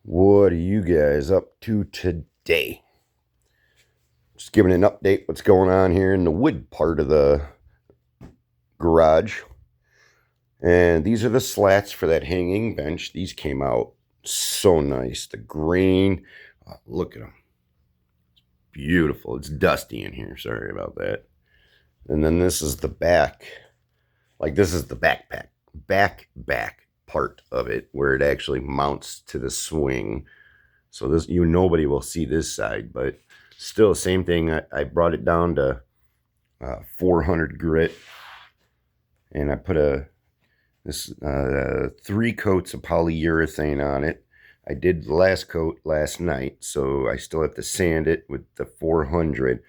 What are you guys up to today? Just giving an update what's going on here in the wood part of the garage. And these are the slats for that hanging bench. These came out so nice. The green, look at them. Beautiful. It's dusty in here. Sorry about that. And then this is the back. Like this is the back part of it where it actually mounts to the swing. So this, nobody will see this side, but still same thing. I brought it down to 400 grit, and I put this 3 coats of polyurethane on it. I did the last coat last night, so I still have to sand it with the 400,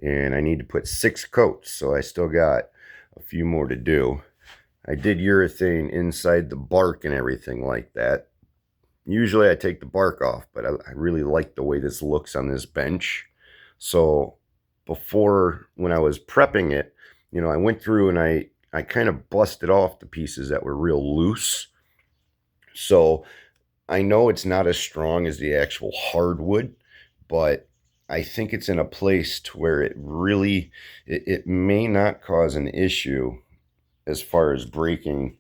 and I need to put 6 coats, so I still got a few more to do. I did urethane inside the bark and everything like that. Usually I take the bark off, but I really like the way this looks on this bench. So before, when I was prepping it, I went through and I kind of busted off the pieces that were real loose. So I know it's not as strong as the actual hardwood, but I think it's in a place to where it really, it may not cause an issue as far as breaking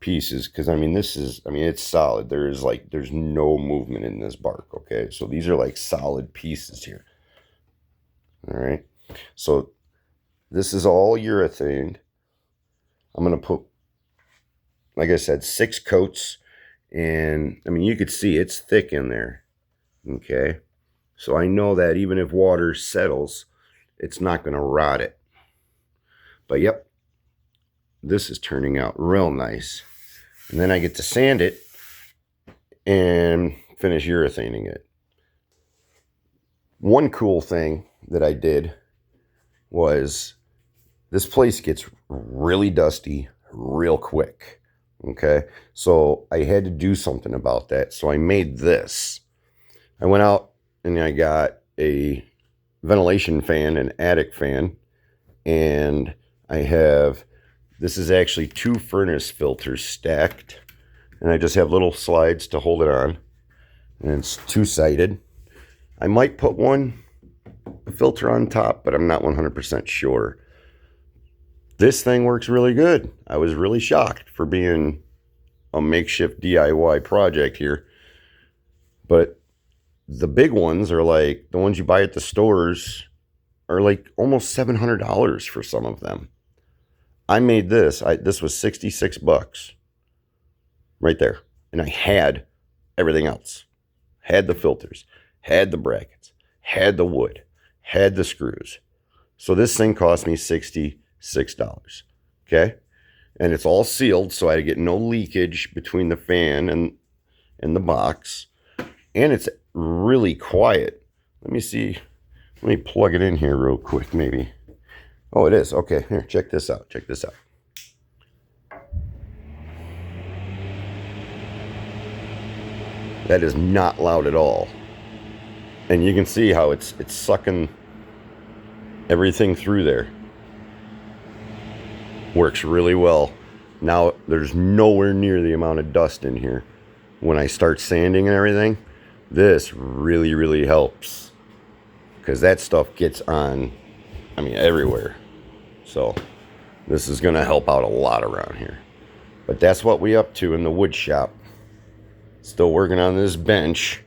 pieces, because it's solid. There's no movement in this bark. Okay, so these are like solid pieces here. All right, so this is all urethane. I'm gonna put, like I said, 6 coats, and you could see it's thick in there. Okay, so I know that even if water settles, it's not gonna rot it. But yep, this is turning out real nice. And then I get to sand it and finish urethaning it. One cool thing that I did was, this place gets really dusty real quick. Okay, so I had to do something about that. So I made this. I went out and I got a ventilation fan, an attic fan, and this is actually 2 furnace filters stacked, and I just have little slides to hold it on, and it's 2-sided. I might put one filter on top, but I'm not 100% sure. This thing works really good. I was really shocked for being a makeshift DIY project here. But the big ones are like, the ones you buy at the stores are like almost $700 for some of them. I made this. This was $66 right there. And I had everything else. Had the filters, had the brackets, had the wood, had the screws. So this thing cost me $66. Okay? And it's all sealed, so I get no leakage between the fan and the box. And it's really quiet. Let me see. Let me plug it in here real quick, maybe. Oh, it is. Okay, here, check this out. Check this out. That is not loud at all. And you can see how it's sucking everything through there. Works really well. Now, there's nowhere near the amount of dust in here. When I start sanding and everything, this really, really helps. Because that stuff gets on, everywhere. So this is going to help out a lot around here. But that's what we up to in the wood shop. Still working on this bench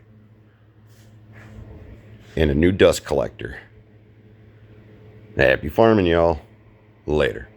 and a new dust collector. Happy farming, y'all. Later.